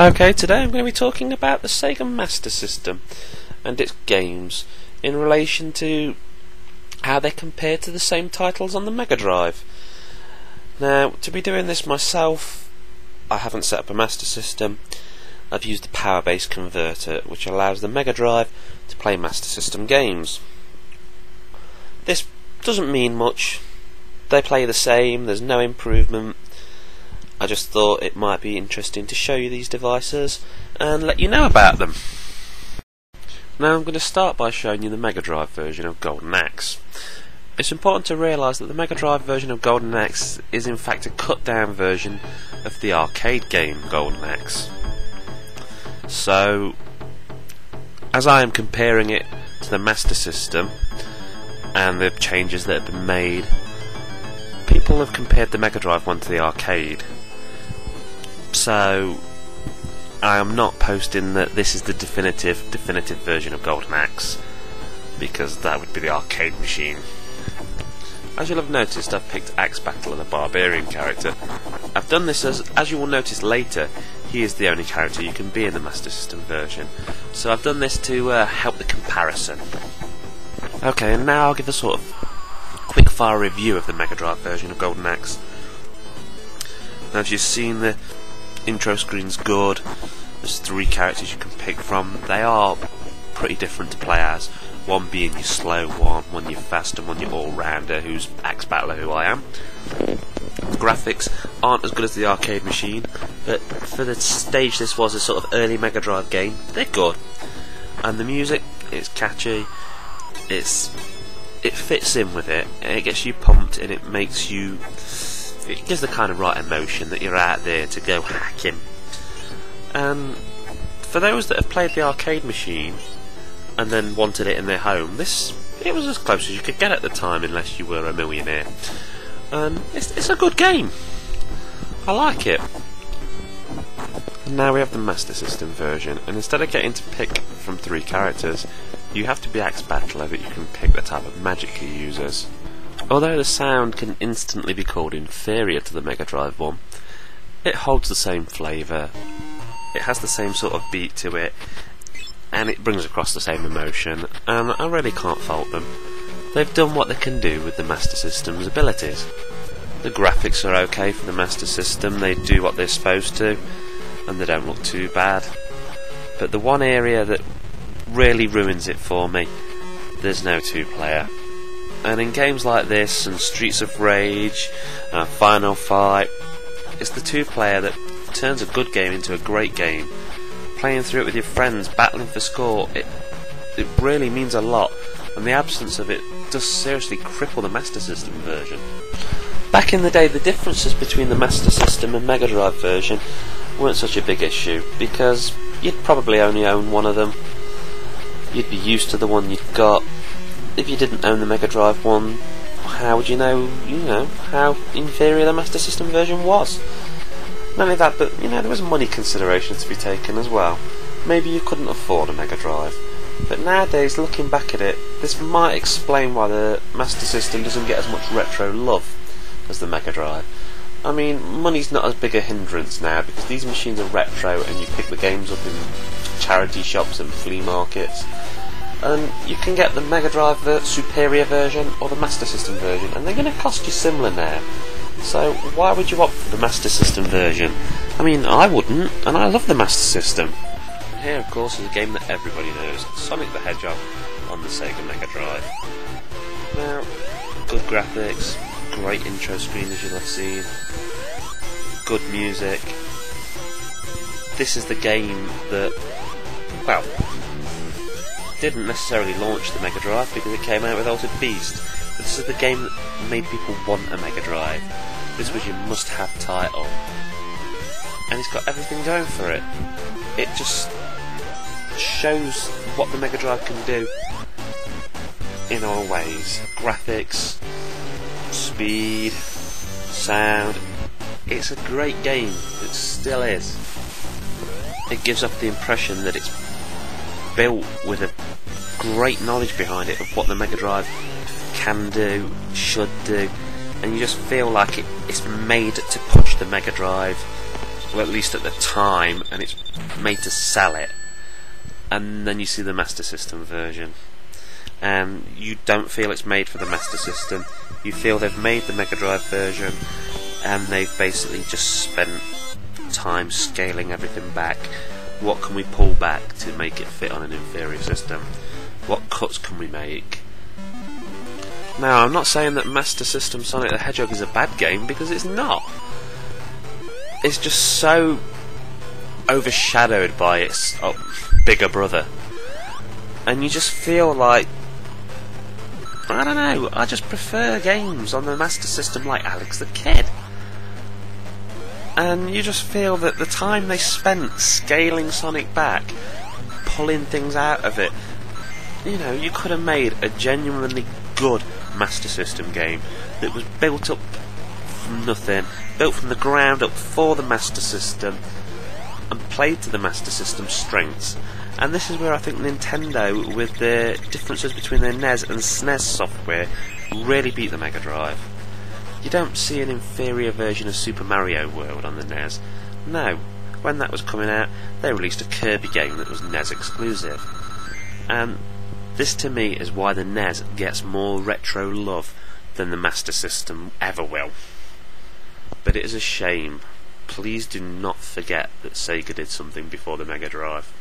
Okay, today I'm going to be talking about the Sega Master System and its games in relation to how they compare to the same titles on the Mega Drive. Now, to be doing this myself, I haven't set up a Master System. I've used a power-based converter which allows the Mega Drive to play Master System games. This doesn't mean much. They play the same, there's no improvement. I just thought it might be interesting to show you these devices and let you know about them. Now I'm going to start by showing you the Mega Drive version of Golden Axe. It's important to realise that the Mega Drive version of Golden Axe is in fact a cut down version of the arcade game Golden Axe. So, as I am comparing it to the Master System and the changes that have been made, people have compared the Mega Drive one to the arcade. So I am not posting that this is the definitive version of Golden Axe, because that would be the arcade machine. As you'll have noticed, I've picked Axe Battle and the Barbarian character. I've done this as you will notice later, he is the only character you can be in the Master System version. So I've done this to help the comparison. Okay, and now I'll give a sort of quick fire review of the Mega Drive version of Golden Axe. Now, as you've seen, the intro screen's good. There's 3 characters you can pick from. They are pretty different to play as. One being your slow one your fast, and one your all-rounder, who's Axe Battler, who I am. The graphics aren't as good as the arcade machine, but for the stage this was a sort of early Mega Drive game, they're good. And the music, it's catchy, it fits in with it, and it gets you pumped, and it makes you... it gives the kind of right emotion that you're out there to go hacking. And for those that have played the arcade machine and then wanted it in their home, it was as close as you could get at the time, unless you were a millionaire. And it's a good game. I like it. And now we have the Master System version, and instead of getting to pick from 3 characters, you have to be Axe Battler, but you can pick the type of magic he uses. Although the sound can instantly be called inferior to the Mega Drive one, it holds the same flavour, it has the same sort of beat to it, and it brings across the same emotion, and I really can't fault them. They've done what they can do with the Master System's abilities. The graphics are okay for the Master System, they do what they're supposed to, and they don't look too bad. But the one area that really ruins it for me, there's no 2-player. And in games like this, and Streets of Rage, and Final Fight, it's the 2-player that turns a good game into a great game. Playing through it with your friends, battling for score, it really means a lot, and the absence of it does seriously cripple the Master System version. Back in the day, the differences between the Master System and Mega Drive version weren't such a big issue, because you'd probably only own one of them. You'd be used to the one you'd got. If you didn't own the Mega Drive one, how would you know how inferior the Master System version was? Not only that, but there was money considerations to be taken as well. Maybe you couldn't afford a Mega Drive. But nowadays, looking back at it, this might explain why the Master System doesn't get as much retro love as the Mega Drive. I mean, money's not as big a hindrance now, because these machines are retro and you pick the games up in charity shops and flea markets. And you can get the Mega Drive superior version or the Master System version, and they're going to cost you similar now. So why would you opt for the Master System version? I mean, I wouldn't, and I love the Master System. And here, of course, is a game that everybody knows, Sonic the Hedgehog on the Sega Mega Drive. Now, good graphics, great intro screen as you'll have seen, good music. This is the game that, well, didn't necessarily launch the Mega Drive because it came out with Altered Beast, but this is the game that made people want a Mega Drive. This was your must-have title, and it's got everything going for it. It just shows what the Mega Drive can do in all ways. Graphics, speed, sound. It's a great game, it still is. It gives off the impression that it's built with a great knowledge behind it of what the Mega Drive can do, should do, and you just feel like it's made to push the Mega Drive well, at least at the time, and it's made to sell it. And then you see the Master System version, and you don't feel it's made for the Master System. You feel they've made the Mega Drive version, and they've basically just spent time scaling everything back. What can we pull back to make it fit on an inferior system? What cuts can we make? Now, I'm not saying that Master System Sonic the Hedgehog is a bad game, because it's not. It's just so overshadowed by its bigger brother, and you just feel like, I don't know, I just prefer games on the Master System like Alex the Kid. And you just feel that the time they spent scaling Sonic back, pulling things out of it, you know, you could have made a genuinely good Master System game that was built up from nothing, built from the ground up for the Master System, and played to the Master System's strengths. And this is where I think Nintendo, with the differences between their NES and SNES software, really beat the Mega Drive. You don't see an inferior version of Super Mario World on the NES. No, when that was coming out, they released a Kirby game that was NES exclusive. And this to me is why the NES gets more retro love than the Master System ever will. But it is a shame. Please do not forget that Sega did something before the Mega Drive.